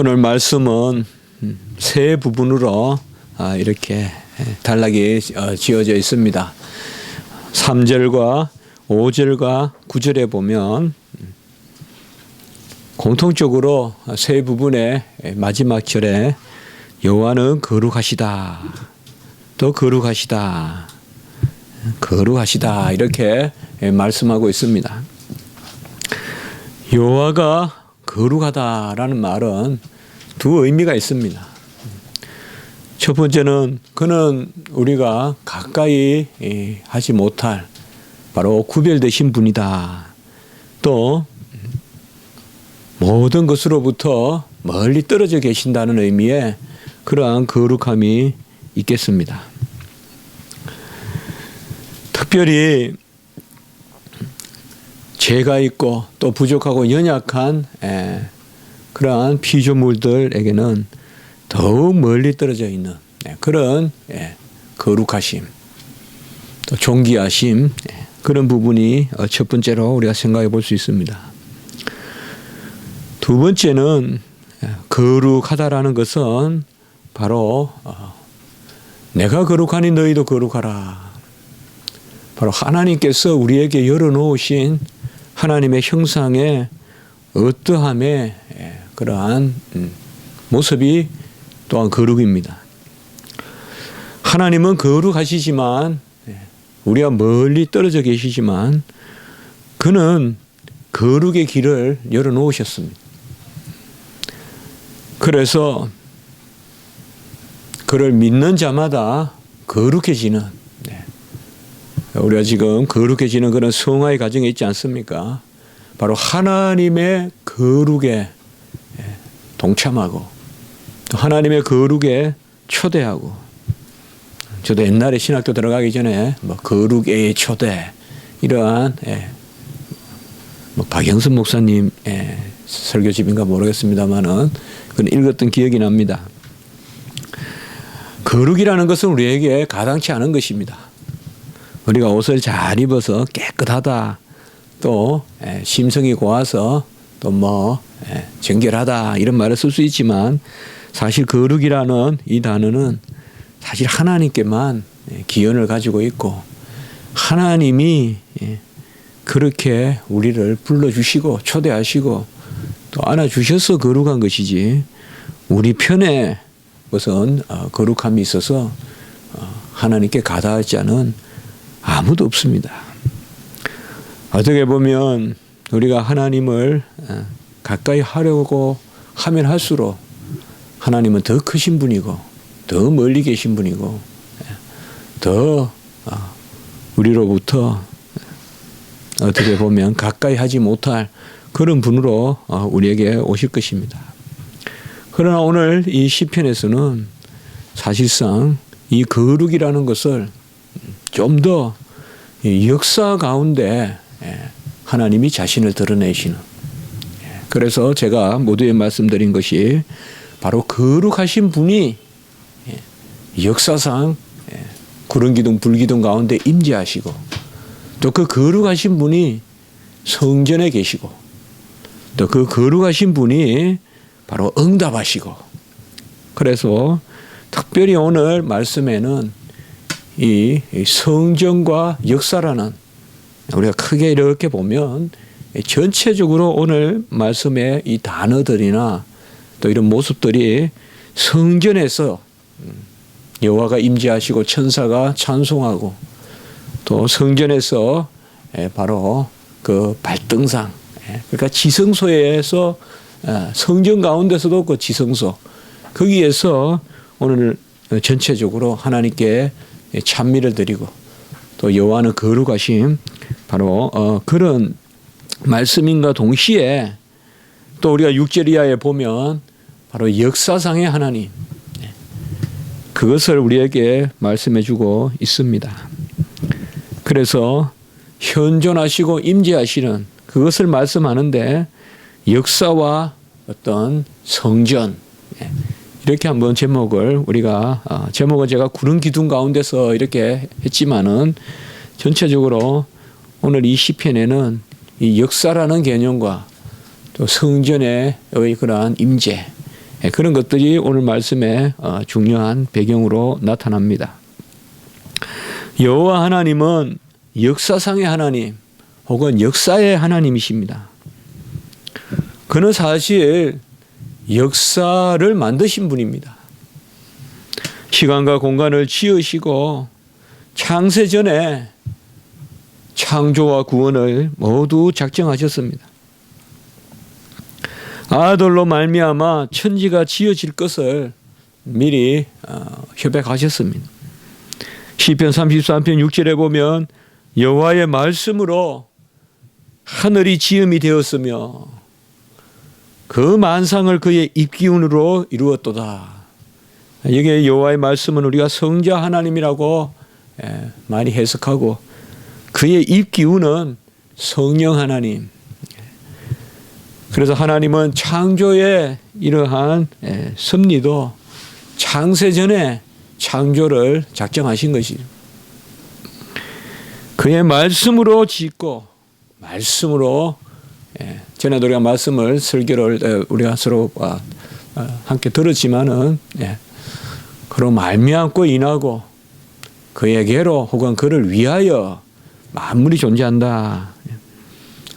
오늘 말씀은 세 부분으로 이렇게 단락이 지어져 있습니다. 3절과 5절과 9절에 보면 공통적으로 세 부분의 마지막 절에 여호와는 거룩하시다, 또 거룩하시다, 거룩하시다 이렇게 말씀하고 있습니다. 여호와가 거룩하다라는 말은 두 의미가 있습니다. 첫 번째는 그는 우리가 가까이 하지 못할 바로 구별되신 분이다. 또 모든 것으로부터 멀리 떨어져 계신다는 의미의 그러한 거룩함이 있겠습니다. 특별히 죄가 있고 또 부족하고 연약한 그러한 피조물들에게는 더욱 멀리 떨어져 있는 그런 거룩하심, 또 존귀하심, 그런 부분이 첫 번째로 우리가 생각해 볼 수 있습니다. 두 번째는 거룩하다라는 것은 바로 내가 거룩하니 너희도 거룩하라. 바로 하나님께서 우리에게 열어놓으신 하나님의 형상의 어떠함의 그러한 모습이 또한 거룩입니다. 하나님은 거룩하시지만 우리가 멀리 떨어져 계시지만 그는 거룩의 길을 열어놓으셨습니다. 그래서 그를 믿는 자마다 거룩해지는, 우리가 지금 거룩해지는 그런 성화의 과정에 있지 않습니까? 바로 하나님의 거룩에 동참하고 또 하나님의 거룩에 초대하고, 저도 옛날에 신학교 들어가기 전에 거룩의 초대 이러한 박영선 목사님 설교집인가 모르겠습니다만은 그건 읽었던 기억이 납니다. 거룩이라는 것은 우리에게 가당치 않은 것입니다. 우리가 옷을 잘 입어서 깨끗하다, 또 심성이 고와서 또 정결하다 이런 말을 쓸 수 있지만 사실 거룩이라는 이 단어는 사실 하나님께만 기원을 가지고 있고 하나님이 그렇게 우리를 불러주시고 초대하시고 또 안아주셔서 거룩한 것이지 우리 편에 무슨 거룩함이 있어서 하나님께 가닿지 않은 아무도 없습니다. 어떻게 보면 우리가 하나님을 가까이 하려고 하면 할수록 하나님은 더 크신 분이고 더 멀리 계신 분이고 더 우리로부터 어떻게 보면 가까이 하지 못할 그런 분으로 우리에게 오실 것입니다. 그러나 오늘 이 시편에서는 사실상 이 거룩이라는 것을 좀 더 역사 가운데 하나님이 자신을 드러내시는, 그래서 제가 모두에 말씀드린 것이 바로 거룩하신 분이 역사상 구름 기둥 불 기둥 가운데 임재하시고 또 그 거룩하신 분이 성전에 계시고 또 그 거룩하신 분이 바로 응답하시고, 그래서 특별히 오늘 말씀에는 이 성전과 역사라는, 우리가 크게 이렇게 보면 전체적으로 오늘 말씀의 이 단어들이나 또 이런 모습들이 성전에서 여호와가 임재하시고 천사가 찬송하고 또 성전에서 바로 그 발등상, 그러니까 지성소에서 성전 가운데서도 그 지성소 거기에서 오늘 전체적으로 하나님께 찬미를 드리고 또 여호와는 거룩하심 바로 그런 말씀인과 동시에 또 우리가 6절 이하에 보면 바로 역사상의 하나님, 그것을 우리에게 말씀해 주고 있습니다. 그래서 현존하시고 임재하시는 그것을 말씀하는데 역사와 어떤 성전, 이렇게 한번 제목을 우리가 제목은 제가 구름 기둥 가운데서 이렇게 했지만은 전체적으로 오늘 이 시편에는 이 역사라는 개념과 또 성전의 그러한 임재, 그런 것들이 오늘 말씀에 중요한 배경으로 나타납니다. 여호와 하나님은 역사상의 하나님 혹은 역사의 하나님이십니다. 그는 사실 역사를 만드신 분입니다. 시간과 공간을 지으시고 창세 전에 창조와 구원을 모두 작정하셨습니다. 아들로 말미암아 천지가 지어질 것을 미리 협약하셨습니다. 시편 33편 6절에 보면 여호와의 말씀으로 하늘이 지음이 되었으며 그 만상을 그의 입기운으로 이루었도다. 여기에 여호와의 말씀은 우리가 성자 하나님이라고 많이 해석하고 그의 입기운은 성령 하나님. 그래서 하나님은 창조의 이러한 섭리도 창세 전에 창조를 작정하신 것이죠. 그의 말씀으로 짓고 말씀으로 전에도 우리가 말씀을 설교를 우리가 서로 함께 들었지만은 그로 말미암고 인하고 그에게로 혹은 그를 위하여 만물이 존재한다.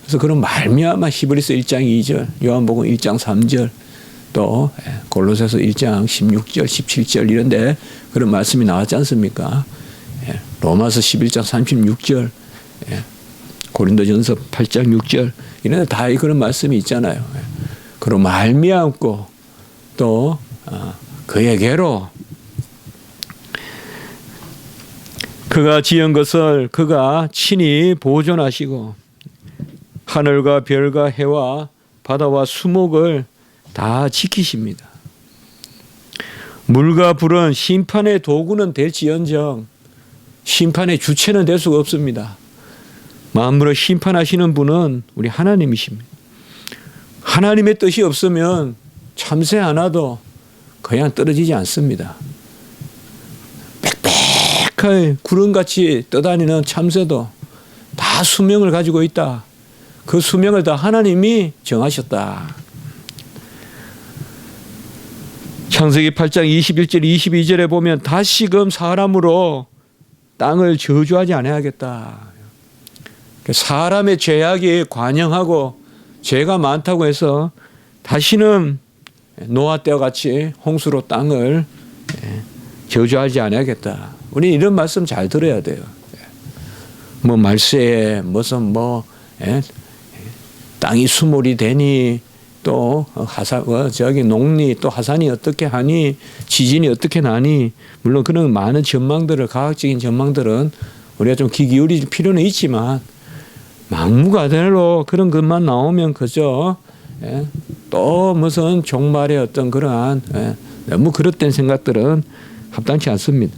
그래서 그런 말미암아 히브리서 1장 2절, 요한복음 1장 3절, 또 골로새서 1장 16절, 17절 이런데 그런 말씀이 나왔지 않습니까? 로마서 11장 36절, 고린도전서 8장 6절 이런 데 다 그런 말씀이 있잖아요. 그로 말미암고 또 그에게로 그가 지은 것을 그가 친히 보존하시고 하늘과 별과 해와 바다와 수목을 다 지키십니다. 물과 불은 심판의 도구는 될지언정 심판의 주체는 될 수가 없습니다. 만물을 심판하시는 분은 우리 하나님이십니다. 하나님의 뜻이 없으면 참새 하나도 그냥 떨어지지 않습니다. 빽빽하게 구름같이 떠다니는 참새도 다 수명을 가지고 있다. 그 수명을 다 하나님이 정하셨다. 창세기 8장 21절 22절에 보면 다시금 사람으로 땅을 저주하지 않아야겠다. 사람의 죄악이 관영하고 죄가 많다고 해서 다시는 노아 때와 같이 홍수로 땅을 저주하지 않아야겠다. 우리 이런 말씀 잘 들어야 돼요. 뭐 말세에 무슨 땅이 수몰이 되니 또 저기 녹리 또 하산이 어떻게 하니 지진이 어떻게 나니 물론 그런 많은 전망들을 과학적인 전망들은 우리가 좀 귀 기울일 필요는 있지만 막무가내로 그런 것만 나오면 그저 또 무슨 종말의 어떤 그러한 너무 그릇된 생각들은 합당치 않습니다.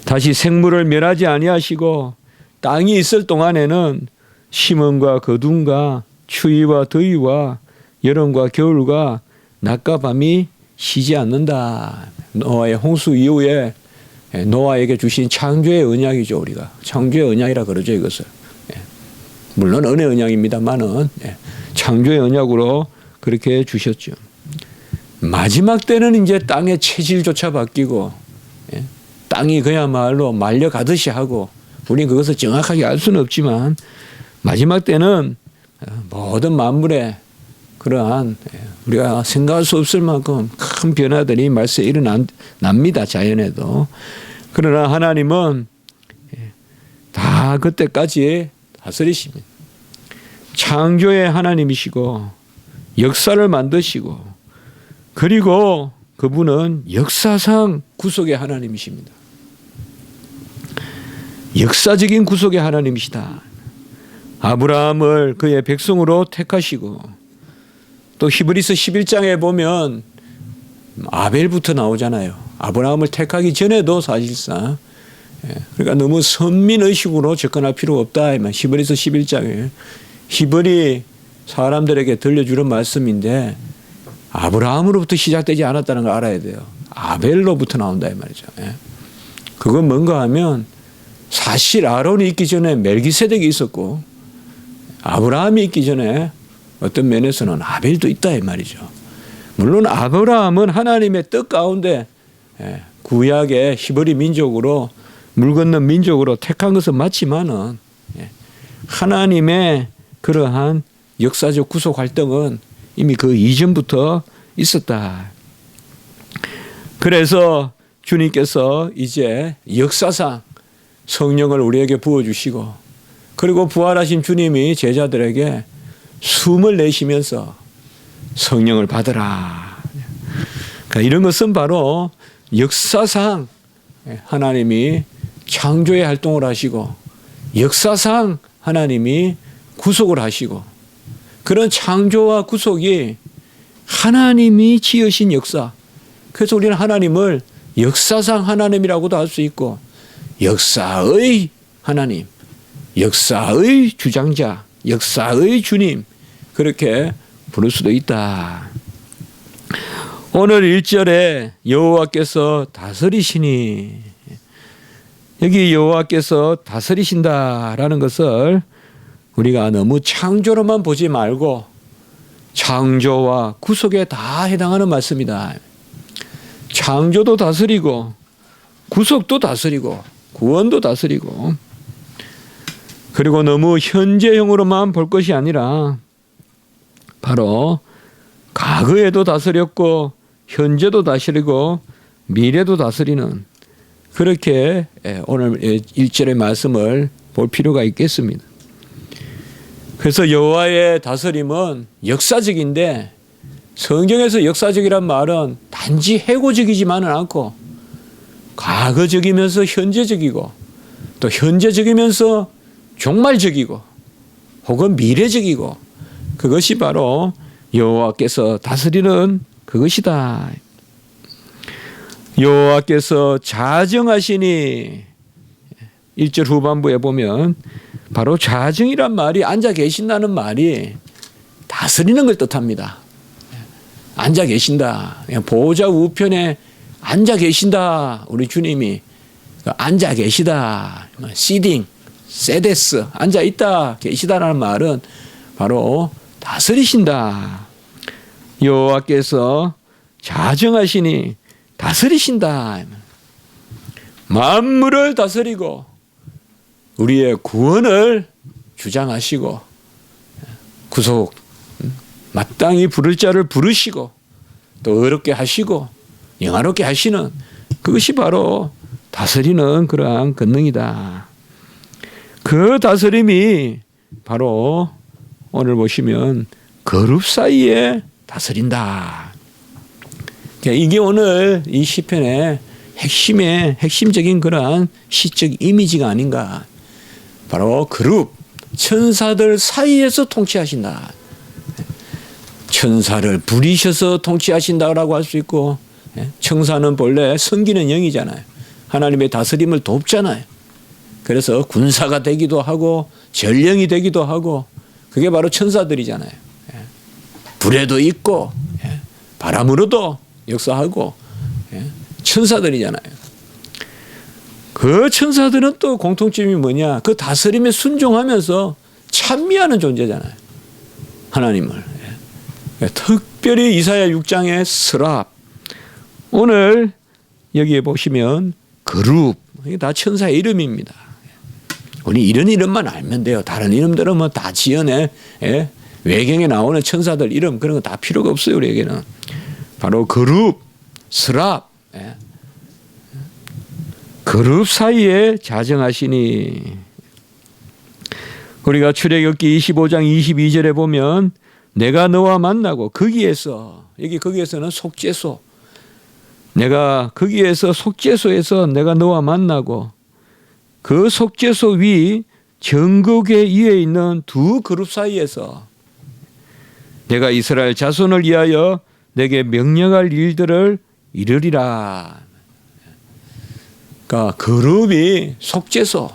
다시 생물을 멸하지 아니하시고 땅이 있을 동안에는 심음과 거둠과 추위와 더위와 여름과 겨울과 낮과 밤이 쉬지 않는다. 노아의 홍수 이후에 노아에게 주신 창조의 언약이죠. 우리가 창조의 언약이라 그러죠. 이것을 물론 은혜 언약입니다만은 창조의 언약으로 그렇게 주셨죠. 마지막 때는 이제 땅의 체질조차 바뀌고 땅이 그야말로 말려가듯이 하고 우리는 그것을 정확하게 알 수는 없지만 마지막 때는 모든 만물에 그러한 우리가 생각할 수 없을 만큼 큰 변화들이 말세에 일어납니다. 자연에도. 그러나 하나님은 다 그때까지 다스리십니다. 창조의 하나님이시고 역사를 만드시고 그리고 그분은 역사상 구속의 하나님이십니다. 역사적인 구속의 하나님이시다. 아브라함을 그의 백성으로 택하시고 또 히브리서 11장에 보면 아벨부터 나오잖아요. 아브라함을 택하기 전에도 사실상 그러니까 너무 선민의식으로 접근할 필요가 없다. 히브리서 11장에 히브리 사람들에게 들려주는 말씀인데 아브라함으로부터 시작되지 않았다는 걸 알아야 돼요. 아벨로부터 나온다 이 말이죠. 그건 뭔가 하면 사실 아론이 있기 전에 멜기세덱이 있었고 아브라함이 있기 전에 어떤 면에서는 아벨도 있다 이 말이죠. 물론 아브라함은 하나님의 뜻 가운데 구약의 히브리 민족으로 물 건넌 민족으로 택한 것은 맞지만은 하나님의 그러한 역사적 구속 활동은 이미 그 이전부터 있었다. 그래서 주님께서 이제 역사상 성령을 우리에게 부어주시고 그리고 부활하신 주님이 제자들에게 숨을 내쉬면서 성령을 받으라. 그러니까 이런 것은 바로 역사상 하나님이 창조의 활동을 하시고 역사상 하나님이 구속을 하시고 그런 창조와 구속이 하나님이 지으신 역사. 그래서 우리는 하나님을 역사상 하나님이라고도 할 수 있고 역사의 하나님, 역사의 주장자, 역사의 주님 그렇게 부를 수도 있다. 오늘 1절에 여호와께서 다스리시니 여기 여호와께서 다스리신다라는 것을 우리가 너무 창조로만 보지 말고 창조와 구속에 다 해당하는 말씀이다. 창조도 다스리고 구속도 다스리고 구원도 다스리고 그리고 너무 현재형으로만 볼 것이 아니라 바로 과거에도 다스렸고 현재도 다스리고 미래도 다스리는 그렇게 오늘 1절의 말씀을 볼 필요가 있겠습니다. 그래서 여호와의 다스림은 역사적인데 성경에서 역사적이란 말은 단지 해고적이지만은 않고 과거적이면서 현재적이고 또 현재적이면서 종말적이고 혹은 미래적이고 그것이 바로 여호와께서 다스리는 그것이다. 여호와께서 자정하시니 1절 후반부에 보면 바로 자정이란 말이 앉아 계신다는 말이 다스리는 걸 뜻합니다. 앉아 계신다. 보좌 우편에 앉아 계신다. 우리 주님이 앉아 계시다. 시딩, 세데스, 앉아 있다, 계시다라는 말은 바로 다스리신다. 여호와께서 자정하시니 다스리신다. 만물을 다스리고 우리의 구원을 주장하시고 구속 마땅히 부를 자를 부르시고 또 어렵게 하시고 영화롭게 하시는 그것이 바로 다스리는 그러한 권능이다. 그 다스림이 바로 오늘 보시면 그룹 사이에 다스린다. 이게 오늘 이 시편의 핵심적인 그러한 시적 이미지가 아닌가. 바로 그룹, 천사들 사이에서 통치하신다. 천사를 부리셔서 통치하신다라고 할 수 있고 천사는 본래 섬기는 영이잖아요. 하나님의 다스림을 돕잖아요. 그래서 군사가 되기도 하고 전령이 되기도 하고 그게 바로 천사들이잖아요. 불에도 있고 바람으로도 역사하고 천사들이잖아요. 그 천사들은 또 공통점이 뭐냐? 그 다스림에 순종하면서 찬미하는 존재잖아요. 하나님을. 특별히 이사야 6장의 스랍. 오늘 여기에 보시면 그룹. 이게 다 천사의 이름입니다. 우리 이런 이름만 알면 돼요. 다른 이름들은 뭐 다 지어내. 외경에 나오는 천사들 이름 그런 거 다 필요가 없어요. 우리에게는. 바로 그룹, 스랍. 그룹 사이에 자정하시니 우리가 출애굽기 25장 22절에 보면 내가 너와 만나고 거기에서 여기 거기에서는 속죄소 내가 거기에서 속죄소에서 내가 너와 만나고 그 속죄소 위 정극에 위에 있는 두 그룹 사이에서 내가 이스라엘 자손을 위하여 내게 명령할 일들을 이루리라. 그러니까 그룹이 속죄소.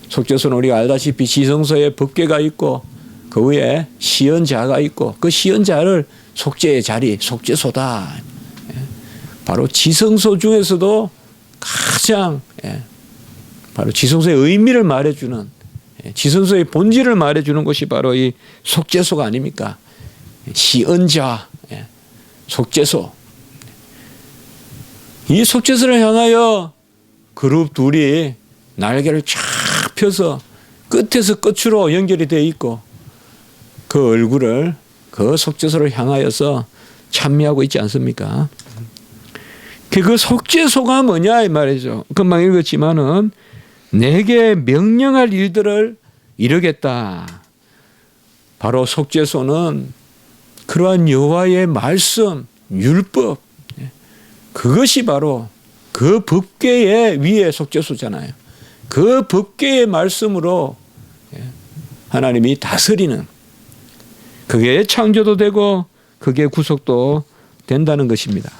속죄소는 우리가 알다시피 지성소에 법궤가 있고 그 위에 시언자가 있고 그 시언자를 속죄의 자리, 속죄소다. 바로 지성소 중에서도 가장 바로 지성소의 의미를 말해주는 지성소의 본질을 말해주는 것이 바로 이 속죄소가 아닙니까? 시언자, 속죄소. 이 속죄소를 향하여 그룹 둘이 날개를 쫙 펴서 끝에서 끝으로 연결이 되어 있고 그 얼굴을 그 속죄소를 향하여서 찬미하고 있지 않습니까? 그 속죄소가 뭐냐 이 말이죠. 금방 읽었지만은 내게 명령할 일들을 이루겠다. 바로 속죄소는 그러한 여호와의 말씀, 율법, 그것이 바로 그 법궤의 위에 속죄소잖아요. 그 법궤의 말씀으로 하나님이 다스리는, 그게 창조도 되고 그게 구속도 된다는 것입니다.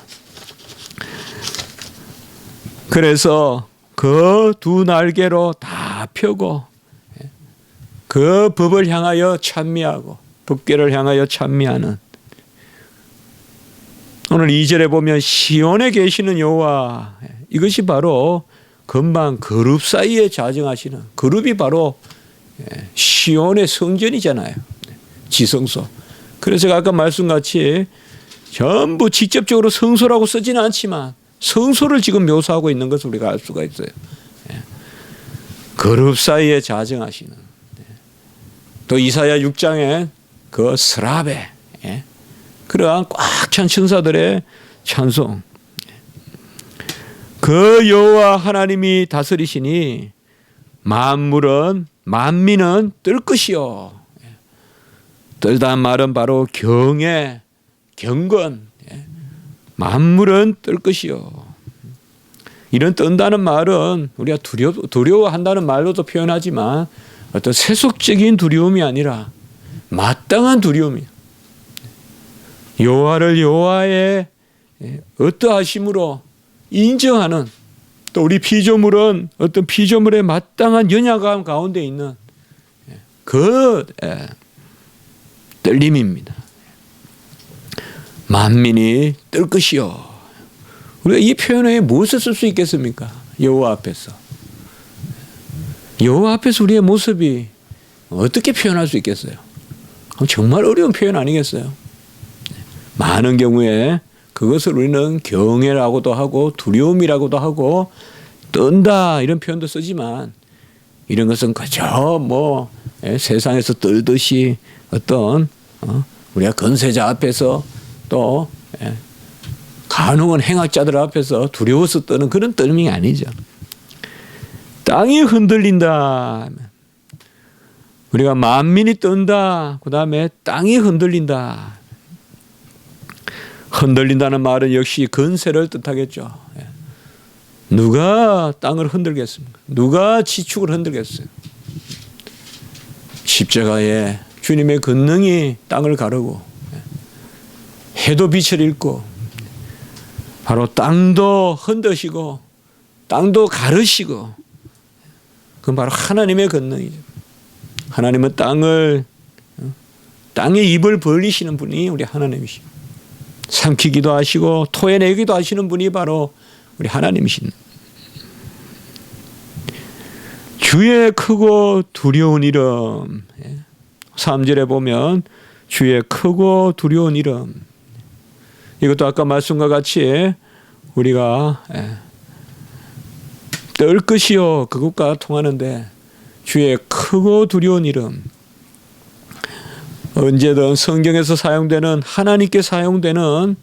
그래서 그 두 날개로 다 펴고 그 법을 향하여 찬미하고 법궤를 향하여 찬미하는, 오늘 2절에 보면 시온에 계시는 여호와, 이것이 바로 금방 그룹 사이에 자정하시는, 그룹이 바로 시온의 성전이잖아요. 지성소. 그래서 제가 아까 말씀같이 전부 직접적으로 성소라고 쓰지는 않지만 성소를 지금 묘사하고 있는 것을 우리가 알 수가 있어요. 그룹 사이에 자정하시는. 또 이사야 6장에 그 스라베, 그러한 꽉 찬 천사들의 찬송. 그 여호와 하나님이 다스리시니 만민은 뜰 것이요. 뜰다는 말은 바로 경애, 경건. 만물은 뜰 것이요. 이런 뜬다는 말은 우리가 두려워한다는 말로도 표현하지만 어떤 세속적인 두려움이 아니라 마땅한 두려움이에요. 여호와를 여호와의 어떠하심으로 인정하는, 또 우리 피조물은 어떤 피조물의 마땅한 연약함 가운데 있는 그 떨림입니다. 만민이 뜰 것이요. 우리가 이 표현에 무엇을 쓸 수 있겠습니까? 여호와 앞에서. 여호와 앞에서 우리의 모습이 어떻게 표현할 수 있겠어요? 정말 어려운 표현 아니겠어요? 많은 경우에 그것을 우리는 경외라고도 하고 두려움이라고도 하고 뜬다 이런 표현도 쓰지만, 이런 것은 그저 세상에서 떨듯이 어떤 우리가 건세자 앞에서 또 간혹은 행악자들 앞에서 두려워서 떠는 그런 떨림이 아니죠. 땅이 흔들린다. 우리가 만민이 뜬다. 그 다음에 땅이 흔들린다. 흔들린다는 말은 역시 건세를 뜻하겠죠. 누가 땅을 흔들겠습니까? 누가 지축을 흔들겠어요? 십자가에 주님의 권능이 땅을 가르고 해도 빛을 잃고 바로 땅도 흔드시고 땅도 가르시고, 그건 바로 하나님의 권능이죠. 하나님은 땅의 입을 벌리시는 분이 우리 하나님이시죠. 삼키기도 하시고 토해내기도 하시는 분이 바로 우리 하나님이신. 주의 크고 두려운 이름. 3절에 보면 주의 크고 두려운 이름. 이것도 아까 말씀과 같이 우리가 떨 것이요 그것과 통하는데, 주의 크고 두려운 이름. 언제든 성경에서 사용되는, 하나님께 사용되는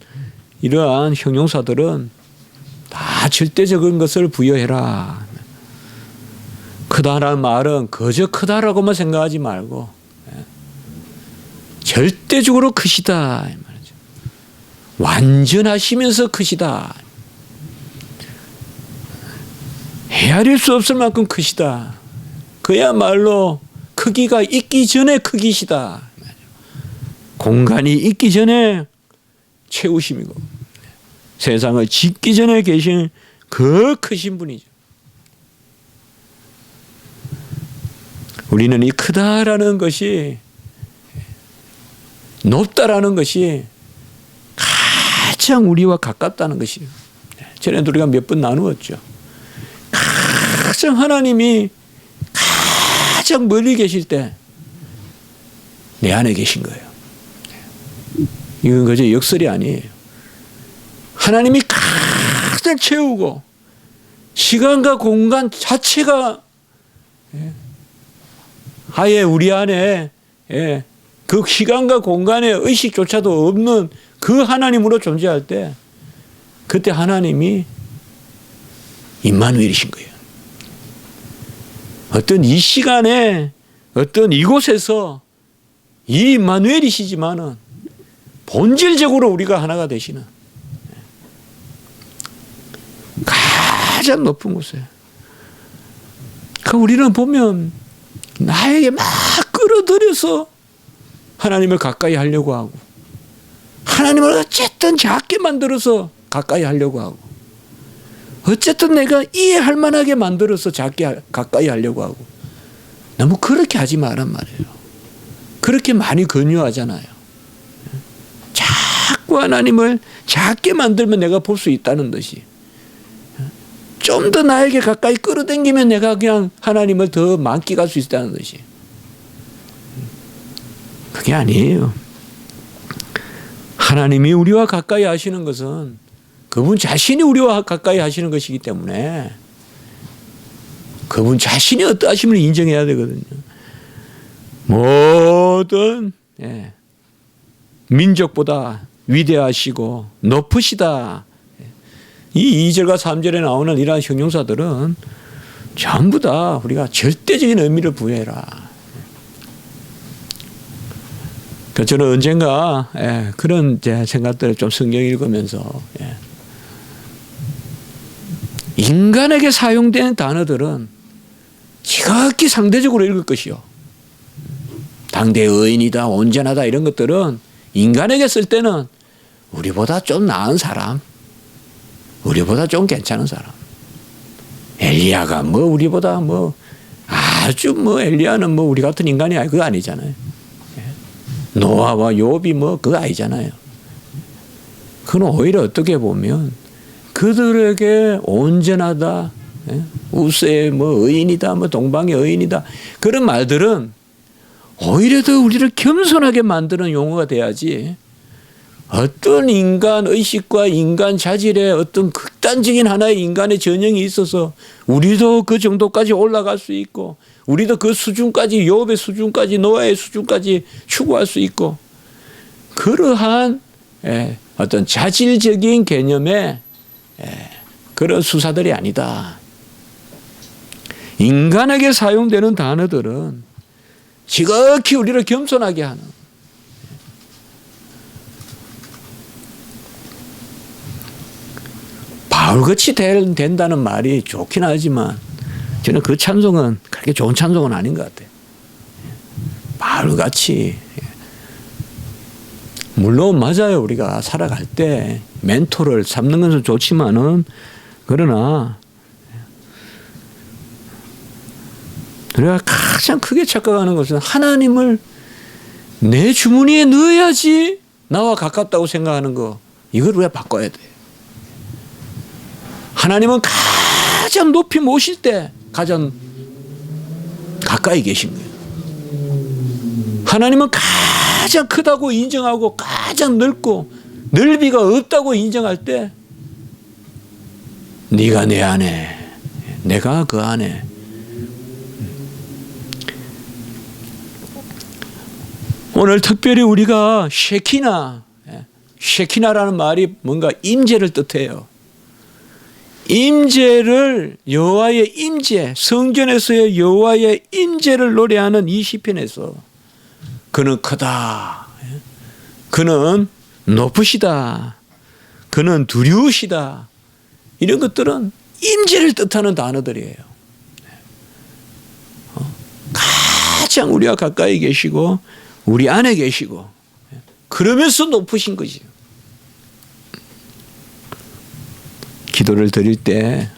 이러한 형용사들은 다 절대적인 것을 부여해라. 크다라는 말은 그저 크다라고만 생각하지 말고 절대적으로 크시다 이 말이죠. 완전하시면서 크시다. 헤아릴 수 없을 만큼 크시다. 그야말로 크기가 있기 전에 크기시다. 공간이 있기 전에 채우심이고 세상을 짓기 전에 계신 그 크신 분이죠. 우리는 이 크다라는 것이, 높다라는 것이 가장 우리와 가깝다는 것이에요. 전에도 우리가 몇 번 나누었죠. 가장 하나님이 가장 멀리 계실 때 내 안에 계신 거예요. 이건 그저 역설이 아니에요. 하나님이 가득 채우고 시간과 공간 자체가 아예 우리 안에 그 시간과 공간의 의식조차도 없는 그 하나님으로 존재할 때 그때 하나님이 임마누엘이신 거예요. 어떤 이 시간에 어떤 이곳에서 이 임마누엘이시지만은 본질적으로 우리가 하나가 되시는 가장 높은 곳에. 그 우리는 보면 나에게 막 끌어들여서 하나님을 가까이 하려고 하고 하나님을 어쨌든 작게 만들어서 가까이 하려고 하고 어쨌든 내가 이해할 만하게 만들어서 작게 가까이 하려고 하고 너무 그렇게 하지 말란 말이에요. 그렇게 많이 권유하잖아요. 자꾸 하나님을 작게 만들면 내가 볼 수 있다는 듯이 좀 더 나에게 가까이 끌어당기면 내가 그냥 하나님을 더 만끽할 수 있다는 듯이 그게 아니에요. 하나님이 우리와 가까이 하시는 것은 그분 자신이 우리와 가까이 하시는 것이기 때문에 그분 자신이 어떠하심을 인정해야 되거든요. 모든 민족보다 위대하시고 높으시다. 이 2절과 3절에 나오는 이러한 형용사들은 전부 다 우리가 절대적인 의미를 부여해라. 저는 언젠가 그런 생각들을 좀 성경 읽으면서 인간에게 사용된 단어들은 지극히 상대적으로 읽을 것이요. 당대의 의인이다, 온전하다 이런 것들은 인간에게 쓸 때는 우리보다 좀 나은 사람, 우리보다 좀 괜찮은 사람. 엘리야가 우리보다 아주 엘리야는 우리 같은 인간이 그거 아니잖아요. 노아와 욥이 그거 아니잖아요. 그건 오히려 어떻게 보면 그들에게 온전하다, 우스의 의인이다, 동방의 의인이다 그런 말들은 오히려 더 우리를 겸손하게 만드는 용어가 돼야지. 어떤 인간 의식과 인간 자질의 어떤 극단적인 하나의 인간의 전형이 있어서 우리도 그 정도까지 올라갈 수 있고 우리도 그 수준까지 욥의 수준까지 노아의 수준까지 추구할 수 있고 그러한 어떤 자질적인 개념의 그런 수사들이 아니다. 인간에게 사용되는 단어들은 지극히 우리를 겸손하게 하는 바울같이 된다는 말이 좋긴 하지만 저는 그 찬송은 그렇게 좋은 찬송은 아닌 것 같아요. 바울같이 물론 맞아요. 우리가 살아갈 때 멘토를 삼는 것은 좋지만은 그러나 우리가 가장 크게 착각하는 것은 하나님을 내 주머니에 넣어야지 나와 가깝다고 생각하는 거 이걸 우리가 바꿔야 돼요. 하나님은 가장 높이 모실 때 가장 가까이 계신 거예요. 하나님은 가장 크다고 인정하고 가장 넓고 넓이가 없다고 인정할 때 네가 내 안에 내가 그 안에 오늘 특별히 우리가 쉐키나라는 말이 뭔가 임재를 뜻해요. 임재를 여호와의 임재 성전에서의 여호와의 임재를 노래하는 이 시편에서 그는 크다. 그는 높으시다. 그는 두려우시다. 이런 것들은 임재를 뜻하는 단어들이에요. 가장 우리와 가까이 계시고 우리 안에 계시고 그러면서 높으신 거지요. 기도를 드릴 때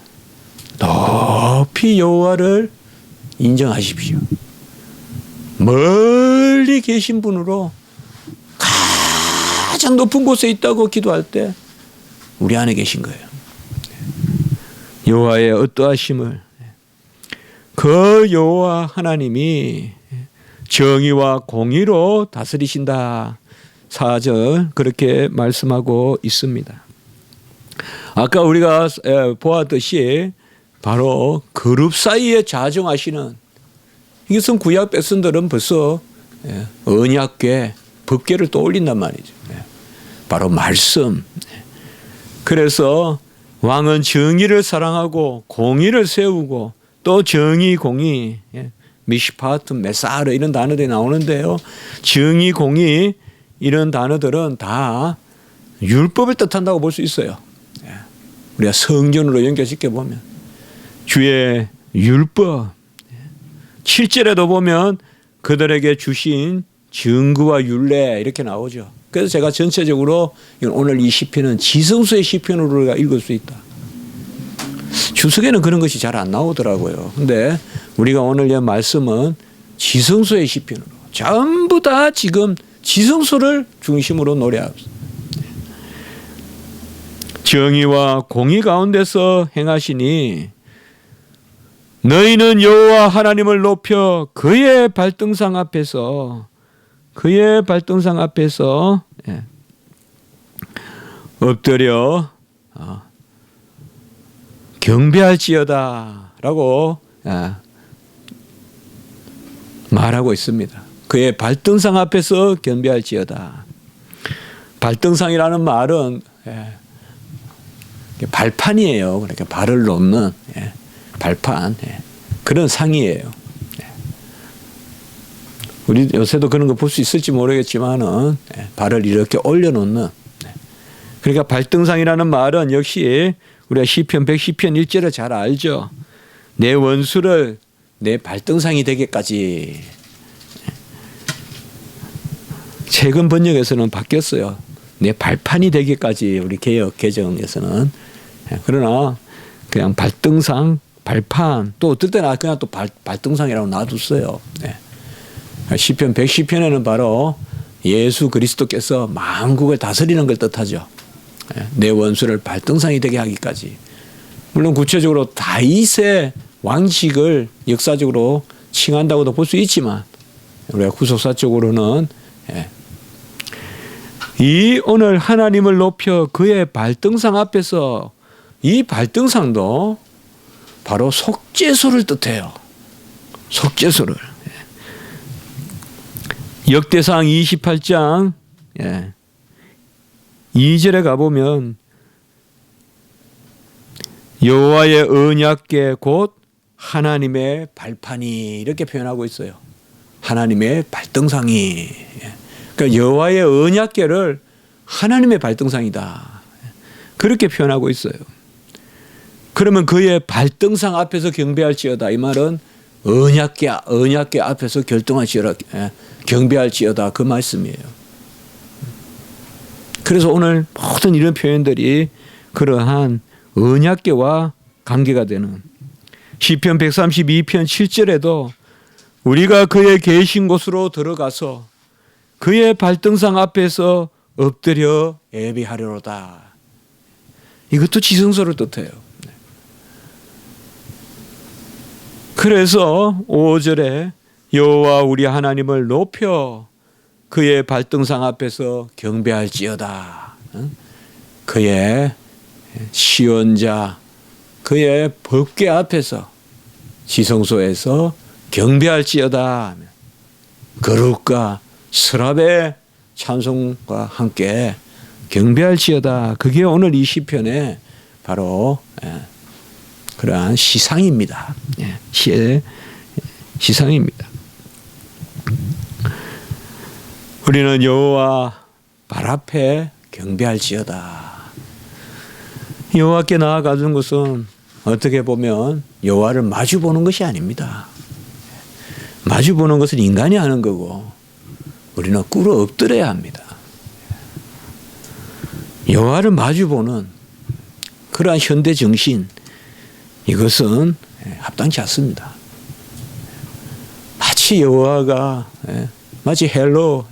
높이 여호와를 인정하십시오. 멀리 계신 분으로 가장 높은 곳에 있다고 기도할 때 우리 안에 계신 거예요. 여호와의 어떠하심을 그 여호와 하나님이 정의와 공의로 다스리신다. 4절 그렇게 말씀하고 있습니다. 아까 우리가 보았듯이 바로 그룹 사이에 자정하시는, 이것은 구약 백성들은 벌써 언약궤, 법궤를 떠올린단 말이죠. 바로 말씀. 그래서 왕은 정의를 사랑하고 공의를 세우고, 또 정의, 공의, 미시파트, 메사르 이런 단어들이 나오는데요. 정의, 공의 이런 단어들은 다 율법을 뜻한다고 볼 수 있어요. 우리가 성전으로 연결시켜 보면 주의 율법, 7절에도 보면 그들에게 주신 증거와 율례 이렇게 나오죠. 그래서 제가 전체적으로 오늘 이 시편은 지성소의 시편으로 우리가 읽을 수 있다. 주석에는 그런 것이 잘 안 나오더라고요. 근데 우리가 오늘 이 말씀은 지성소의 시편으로, 전부 다 지금 지성소를 중심으로 노래합니다. 정의와 공의 가운데서 행하시니 너희는 여호와 하나님을 높여 그의 발등상 앞에서 엎드려 경배할지어다 라고 말하고 있습니다. 그의 발등상 앞에서 경배할지어다. 발등상이라는 말은 발판이에요. 그러니까 발을 놓는 발판, 그런 상이에요. 우리 요새도 그런 거 볼 수 있을지 모르겠지만은 발을 이렇게 올려놓는. 그러니까 발등상이라는 말은 역시 우리가 시편 110편 1절에 잘 알죠. 내 원수를 내 발등상이 되게까지. 최근 번역에서는 바뀌었어요. 내 발판이 되기까지, 우리 개역 개정에서는. 그러나 그냥 발등상, 발판, 또 어떨 때는 그냥 또 발등상이라고 놔뒀어요. 시편 110편에는 바로 예수 그리스도께서 만국을 다스리는 걸 뜻하죠. 내 원수를 발등상이 되게 하기까지. 물론 구체적으로 다윗의 왕식을 역사적으로 칭한다고도 볼 수 있지만, 우리가 구속사적으로는 이 오늘 하나님을 높여 그의 발등상 앞에서, 이 발등상도 바로 속죄소를 뜻해요. 속죄소를. 역대상 28장 2절에 가보면 여호와의 언약궤 곧 하나님의 발판이, 이렇게 표현하고 있어요. 하나님의 발등상이. 그러니까 여호와의 언약궤를 하나님의 발등상이다, 그렇게 표현하고 있어요. 그러면 그의 발등상 앞에서 경배할지어다, 이 말은 언약궤 앞에서 경배할지어다, 그 말씀이에요. 그래서 오늘 모든 이런 표현들이 그러한 언약궤와 관계가 되는, 시편 132편 7절에도 우리가 그의 계신 곳으로 들어가서 그의 발등상 앞에서 엎드려 예배하려로다, 이것도 지성소를 뜻해요. 그래서 5절에 여호와 우리 하나님을 높여 그의 발등상 앞에서 경배할지어다, 그의 시원자, 그의 법궤 앞에서, 지성소에서 경배할지어다, 거룩과 스랍의 찬송과 함께 경배할지어다, 그게 오늘 이 시편의 바로 그러한 시상입니다. 시의 시상입니다. 우리는 여호와 발 앞에 경배할지어다. 여호와께 나아가는 것은 어떻게 보면 여호와를 마주 보는 것이 아닙니다. 마주 보는 것은 인간이 하는 거고, 우리는 꿇어 엎드려야 합니다. 여호와를 마주 보는 그러한 현대 정신, 이것은 합당치 않습니다. 마치 여호와가 마치 헬로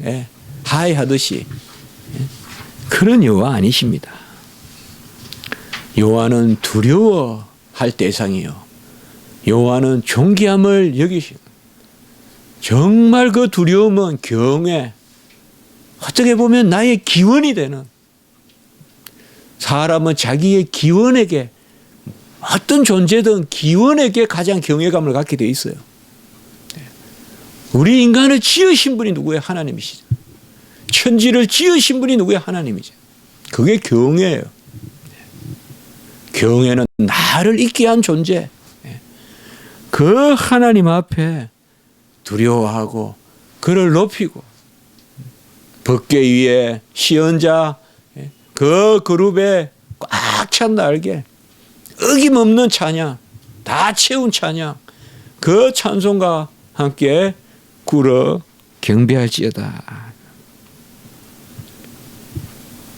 하이 하듯이 그런 여호와 아니십니다. 여호와는 두려워할 대상이요, 여호와는 존귀함을 여기시고, 정말 그 두려움은 경외, 어떻게 보면 나의 기원이 되는, 사람은 자기의 기원에게, 어떤 존재든 기원에게 가장 경외감을 갖게 돼 있어요. 우리 인간을 지으신 분이 누구예요? 하나님이시죠. 천지를 지으신 분이 누구예요? 하나님이죠. 그게 경외예요. 경외는 나를 있게 한 존재. 그 하나님 앞에 두려워하고 그를 높이고, 법궤 위에 시언자 그 그룹에 꽉 찬 날개, 어김없는 찬양, 다 채운 찬양, 그 찬송과 함께 꿇어 경배할지어다.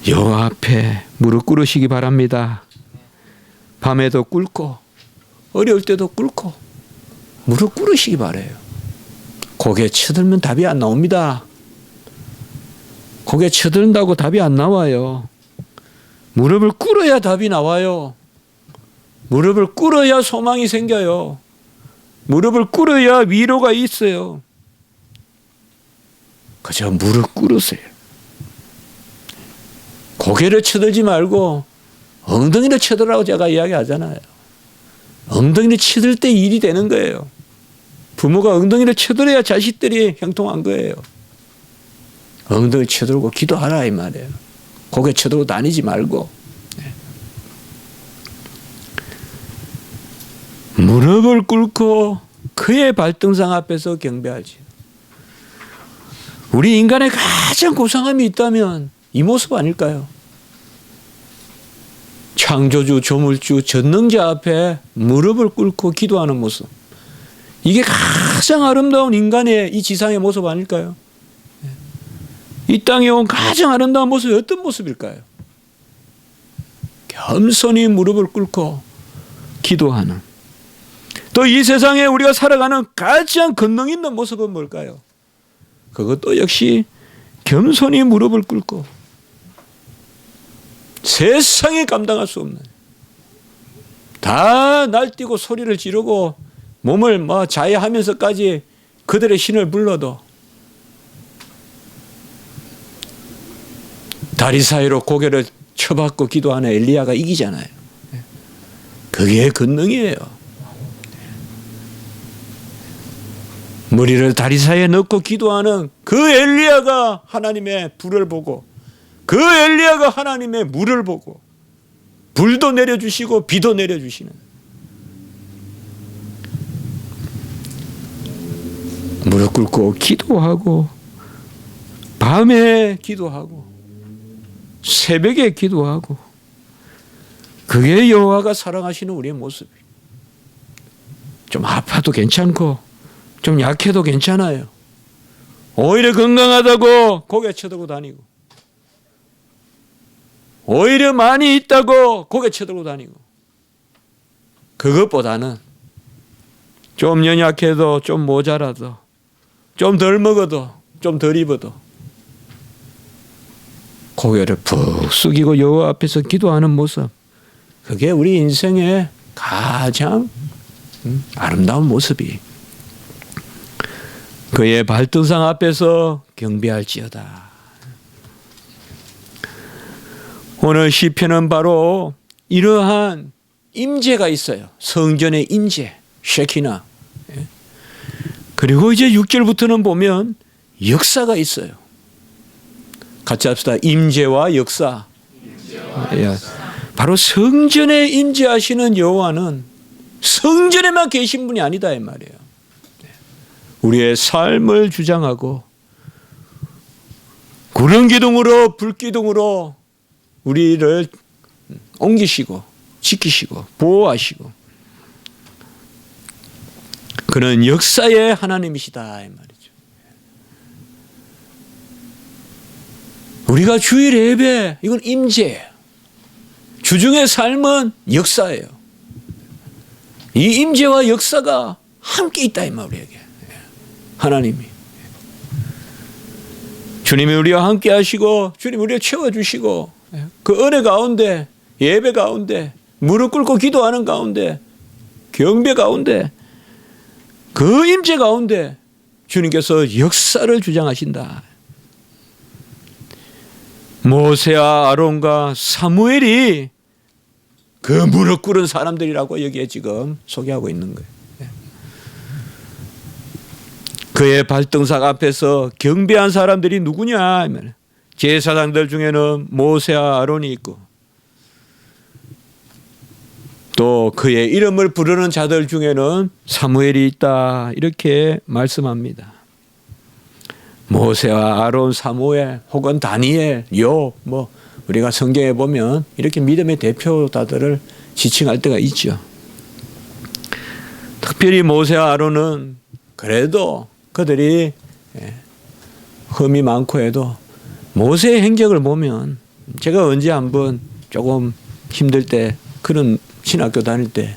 여호와 앞에 무릎 꿇으시기 바랍니다. 밤에도 꿇고 어려울 때도 꿇고 무릎 꿇으시기 바라요. 고개 쳐들면 답이 안 나옵니다. 고개 쳐든다고 답이 안 나와요. 무릎을 꿇어야 답이 나와요. 무릎을 꿇어야 소망이 생겨요. 무릎을 꿇어야 위로가 있어요. 그저 무릎 꿇으세요. 고개를 쳐들지 말고 엉덩이를 쳐들라고 제가 이야기하잖아요. 엉덩이를 쳐들 때 일이 되는 거예요. 부모가 엉덩이를 쳐들어야 자식들이 형통한 거예요. 엉덩이 쳐들고 기도하라 이 말이에요. 고개 쳐들고 다니지 말고. 무릎을 꿇고 그의 발등상 앞에서 경배하지. 우리 인간의 가장 고상함이 있다면 이 모습 아닐까요? 창조주, 조물주, 전능자 앞에 무릎을 꿇고 기도하는 모습. 이게 가장 아름다운 인간의 이 지상의 모습 아닐까요? 이 땅에 온 가장 아름다운 모습이 어떤 모습일까요? 겸손히 무릎을 꿇고 기도하는. 또 이 세상에 우리가 살아가는 가장 권능 있는 모습은 뭘까요? 그것도 역시 겸손히 무릎을 꿇고, 세상에 감당할 수 없는, 다 날뛰고 소리를 지르고 몸을 자해하면서까지 그들의 신을 불러도 다리 사이로 고개를 쳐박고 기도하는 엘리야가 이기잖아요. 그게 권능이에요. 머리를 다리 사이에 넣고 기도하는 그 엘리야가 하나님의 불을 보고, 그 엘리야가 하나님의 물을 보고, 불도 내려주시고 비도 내려주시는, 무릎 꿇고 기도하고, 밤에 기도하고 새벽에 기도하고, 그게 여호와가 사랑하시는 우리의 모습이에요. 좀 아파도 괜찮고 좀 약해도 괜찮아요. 오히려 건강하다고 고개 쳐들고 다니고, 오히려 많이 있다고 고개 쳐들고 다니고, 그것보다는 좀 연약해도, 좀 모자라도, 좀 덜 먹어도, 좀 덜 입어도 고개를 푹 숙이고 여호와 앞에서 기도하는 모습, 그게 우리 인생의 가장 아름다운 모습이. 그의 발등상 앞에서 경배할지어다. 오늘 시편은 바로 이러한 임재가 있어요. 성전의 임재, 쉐키나. 그리고 이제 6절부터는 보면 역사가 있어요. 같이 합시다. 임재와 역사. 바로 성전에 임재하시는 여호와는 성전에만 계신 분이 아니다 이 말이에요. 우리의 삶을 주장하고 구름기둥으로 불기둥으로 우리를 옮기시고 지키시고 보호하시고, 그는 역사의 하나님이시다 이 말이죠. 우리가 주일 예배, 이건 임재예요. 주중의 삶은 역사예요. 이 임재와 역사가 함께 있다 이 말, 우리에게. 하나님이, 주님이 우리와 함께 하시고 주님이 우리를 채워주시고, 그 은혜 가운데, 예배 가운데, 무릎 꿇고 기도하는 가운데, 경배 가운데, 그 임재 가운데 주님께서 역사를 주장하신다. 모세와 아론과 사무엘이 그 무릎 꿇은 사람들이라고 여기에 지금 소개하고 있는 거예요. 그의 발등상 앞에서 경배한 사람들이 누구냐? 제사장들 중에는 모세와 아론이 있고 또 그의 이름을 부르는 자들 중에는 사무엘이 있다. 이렇게 말씀합니다. 모세와 아론, 사무엘 혹은 다니엘, 욥 우리가 성경에 보면 이렇게 믿음의 대표자들을 지칭할 때가 있죠. 특별히 모세와 아론은 그래도 그들이 흠이 많고 해도 모세의 행적을 보면 제가 언제 한번 조금 힘들 때 그런 신학교 다닐 때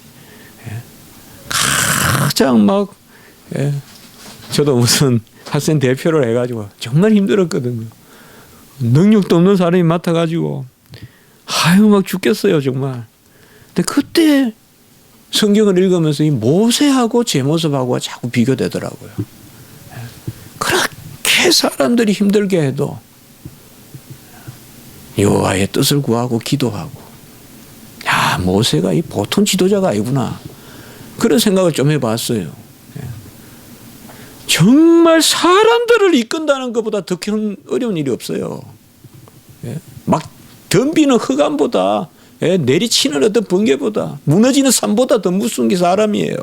가장 막 저도 무슨 학생 대표를 해가지고 정말 힘들었거든요. 능력도 없는 사람이 맡아가지고 아유 막 죽겠어요 정말. 근데 그때 성경을 읽으면서 이 모세하고 제 모습하고 자꾸 비교되더라고요. 그렇게 사람들이 힘들게 해도 여호와의 뜻을 구하고 기도하고 야 모세가 이 보통 지도자가 아니구나 그런 생각을 좀 해봤어요. 정말 사람들을 이끈다는 것보다 더 큰 어려운 일이 없어요. 막 덤비는 흑암보다 내리치는 어떤 번개보다 무너지는 산보다 더 무서운 게 사람이에요.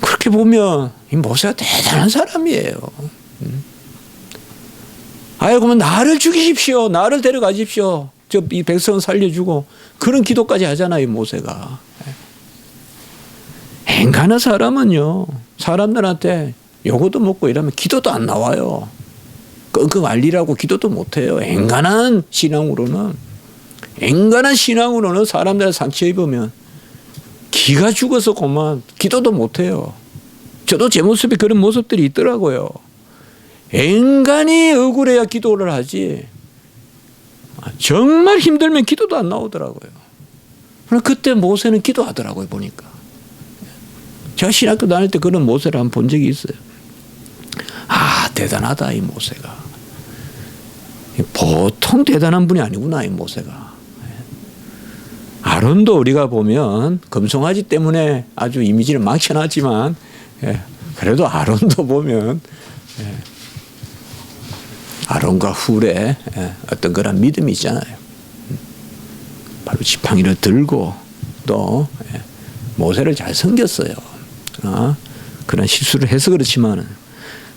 그렇게 보면 이 모세가 대단한 사람이에요. 아유 그러면 나를 죽이십시오. 나를 데려가십시오. 이 백성을 살려주고 그런 기도까지 하잖아요. 이 모세가. 행간한 사람은요. 사람들한테 요거도 먹고 이러면 기도도 안 나와요. 끙끙 앓리라고 기도도 못해요. 행간한 신앙으로는 사람들 상처 입으면 기가 죽어서 그만 기도도 못해요. 저도 제 모습에 그런 모습들이 있더라고요. 엔간히 억울해야 기도를 하지 정말 힘들면 기도도 안 나오더라고요. 그때 모세는 기도하더라고요. 보니까 제가 신학교 다닐 때 그런 모세를 한번 본 적이 있어요. 아 대단하다 이 모세가. 보통 대단한 분이 아니구나 이 모세가. 아론도 우리가 보면 금송아지 때문에 아주 이미지를 망쳐놨지만 그래도 아론도 보면 아론과 훌의 어떤 그런 믿음이 있잖아요. 바로 지팡이를 들고 또 모세를 잘 섬겼어요. 그런 실수를 해서 그렇지만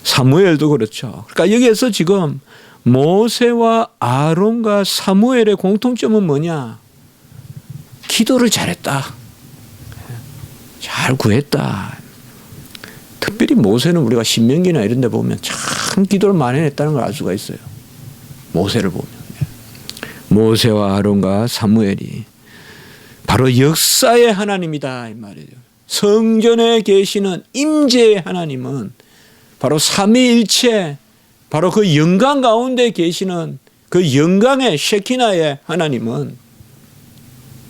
사무엘도 그렇죠. 그러니까 여기에서 지금 모세와 아론과 사무엘의 공통점은 뭐냐? 기도를 잘했다. 잘 구했다. 특별히 모세는 우리가 신명기나 이런 데 보면 참 기도를 많이 했다는 걸 알 수가 있어요. 모세를 보면. 모세와 아론과 사무엘이 바로 역사의 하나님이다 이 말이에요. 성전에 계시는 임재의 하나님은 바로 삼위일체 바로 그 영광 가운데 계시는 그 영광의 셰키나의 하나님은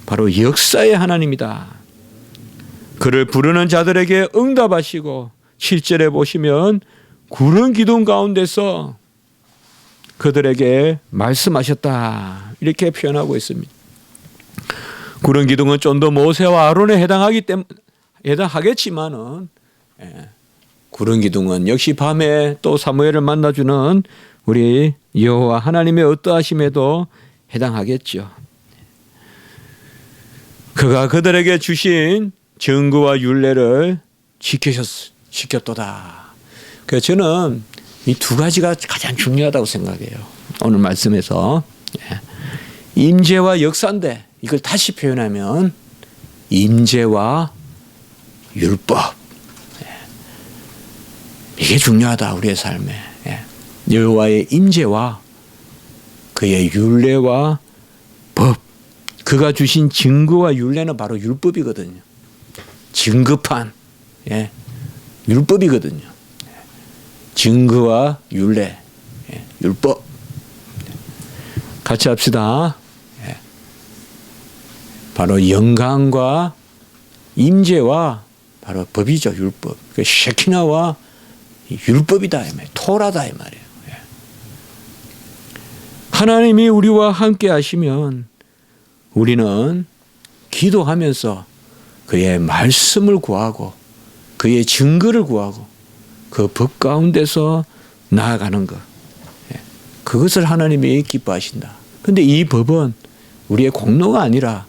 바로 역사의 하나님이다. 그를 부르는 자들에게 응답하시고 7절에 보시면 구름 기둥 가운데서 그들에게 말씀하셨다. 이렇게 표현하고 있습니다. 구름 기둥은 좀 더 모세와 아론에 해당하겠지만은 구름 기둥은 역시 밤에 또 사무엘을 만나주는 우리 여호와 하나님의 어떠하심에도 해당하겠죠. 그가 그들에게 주신 증거와 율례를 지켰도다. 그래서 저는 이 두 가지가 가장 중요하다고 생각해요. 오늘 말씀에서 임재와 역사인데 이걸 다시 표현하면 임재와 율법 이게 중요하다 우리의 삶에. 여호와의 임재와 그의 율례와 법 그가 주신 증거와 율례는 바로 율법이거든요. 증거판 율법이거든요. 증거와 율례 율법 같이 합시다. 바로 영광과 임재와 바로 법이죠. 율법. 그 셰키나와 율법이다 이 말이에요. 토라다 이 말이에요. 하나님이 우리와 함께 하시면 우리는 기도하면서 그의 말씀을 구하고 그의 증거를 구하고 그 법 가운데서 나아가는 것, 그것을 하나님이 기뻐하신다. 그런데 이 법은 우리의 공로가 아니라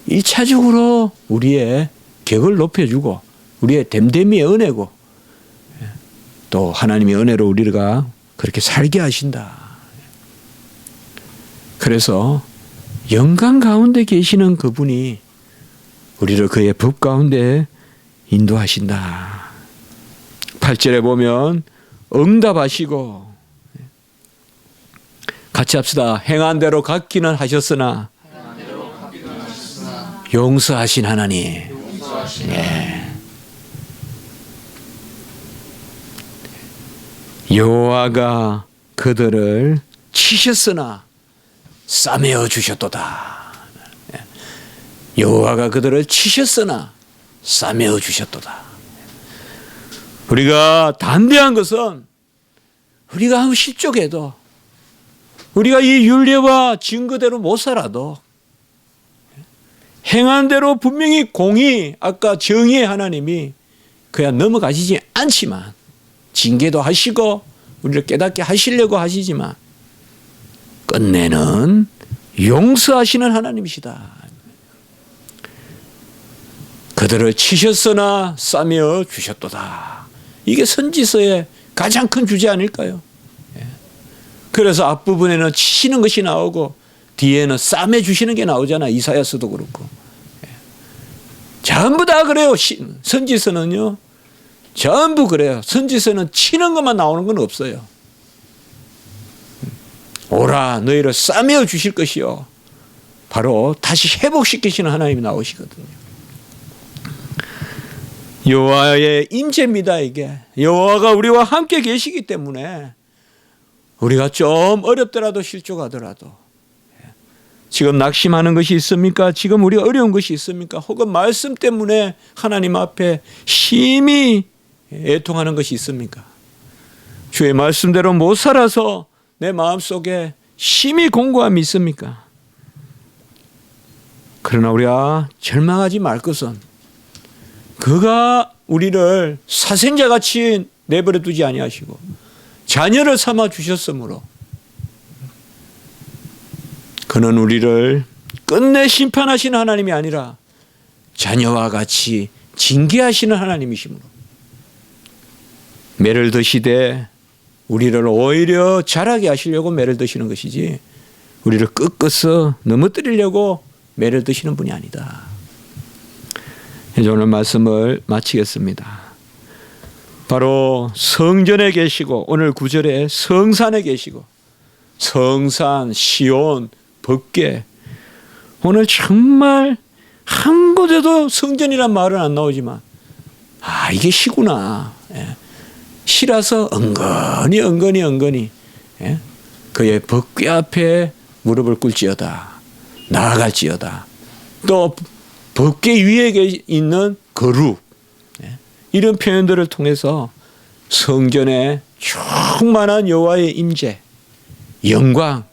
1차적으로 우리의 격을 높여주고 우리의 됨됨이의 은혜고 또 하나님의 은혜로 우리가 그렇게 살게 하신다. 그래서 영광 가운데 계시는 그분이 우리를 그의 법 가운데 인도하신다. 8절에 보면 응답하시고, 같이 합시다. 행한 대로 갚기는 하셨으나 용서하신 하나님. 예. 여호와가 그들을 치셨으나 싸매어 주셨도다. 여호와가 그들을 치셨으나 싸매어 주셨도다. 우리가 담대한 것은 우리가 아무 실족해도 우리가 이 율례와 증거대로 못 살아도 행한 대로 분명히 공의, 아까 정의의 하나님이 그냥 넘어가시지 않지만 징계도 하시고 우리를 깨닫게 하시려고 하시지만 끝내는 용서하시는 하나님이시다. 그들을 치셨으나 싸매어 주셨도다. 이게 선지서의 가장 큰 주제 아닐까요? 그래서 앞부분에는 치시는 것이 나오고 뒤에는 싸매 주시는 게 나오잖아. 이사야서도 그렇고. 전부 다 그래요. 선지서는요. 전부 그래요. 선지서는 치는 것만 나오는 건 없어요. 오라 너희를 싸매어 주실 것이요. 바로 다시 회복시키시는 하나님이 나오시거든요. 여호와의 임재입니다. 이게 여호와가 우리와 함께 계시기 때문에 우리가 좀 어렵더라도 실족하더라도 지금 낙심하는 것이 있습니까? 지금 우리가 어려운 것이 있습니까? 혹은 말씀 때문에 하나님 앞에 심히 애통하는 것이 있습니까? 주의 말씀대로 못 살아서 내 마음속에 심히 공고함이 있습니까? 그러나 우리가 절망하지 말 것은 그가 우리를 사생자같이 내버려 두지 아니하시고 자녀를 삼아 주셨으므로 그는 우리를 끝내 심판하시는 하나님이 아니라 자녀와 같이 징계하시는 하나님이시므로 매를 드시되 우리를 오히려 자라게 하시려고 매를 드시는 것이지 우리를 꺾어서 넘어뜨리려고 매를 드시는 분이 아니다. 이제 오늘 말씀을 마치겠습니다. 바로 성전에 계시고 오늘 9절에 성산에 계시고 성산, 시온, 법궤 오늘 정말 한 곳에도 성전이란 말은 안 나오지만 이게 시구나. 시라서 은근히 그의 법궤 앞에 무릎을 꿇지어다. 나아갈지어다. 또 법궤 위에 있는 거룩 이런 표현들을 통해서 성전에 충만한 여호와의 임재, 영광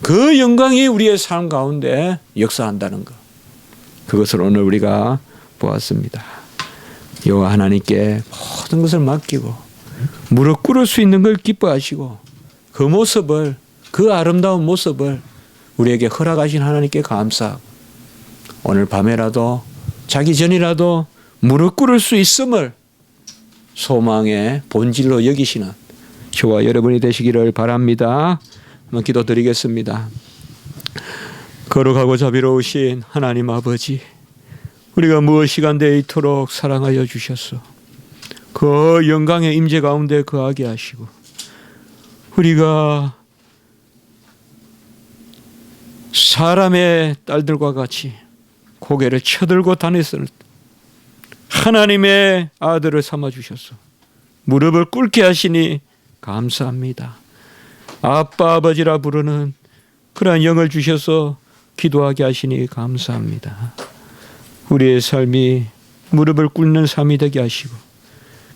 그 영광이 우리의 삶 가운데 역사한다는 것 그것을 오늘 우리가 보았습니다. 여호와 하나님께 모든 것을 맡기고 무릎 꿇을 수 있는 걸 기뻐하시고 그 모습을 그 아름다운 모습을 우리에게 허락하신 하나님께 감사하고 오늘 밤에라도 자기 전이라도 무릎 꿇을 수 있음을 소망의 본질로 여기시는 저와 여러분이 되시기를 바랍니다. 한번 기도드리겠습니다. 거룩하고 자비로우신 하나님 아버지 우리가 무엇이간데 이토록 사랑하여 주셨소. 그 영광의 임재 가운데 거하게 하시고 우리가 사람의 딸들과 같이 고개를 쳐들고 다녔을 때 하나님의 아들을 삼아주셨소. 무릎을 꿇게 하시니 감사합니다. 아빠 아버지라 부르는 그러한 영을 주셔서 기도하게 하시니 감사합니다. 우리의 삶이 무릎을 꿇는 삶이 되게 하시고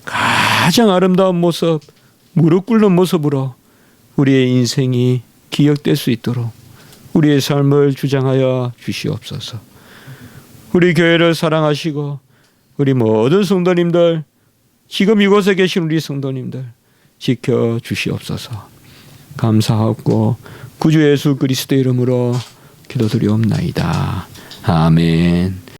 가장 아름다운 모습 무릎 꿇는 모습으로 우리의 인생이 기억될 수 있도록 우리의 삶을 주장하여 주시옵소서. 우리 교회를 사랑하시고 우리 모든 성도님들, 지금 이곳에 계신 우리 성도님들 지켜 주시옵소서. 감사하고 구주 예수 그리스도 이름으로 기도드리옵나이다. 아멘.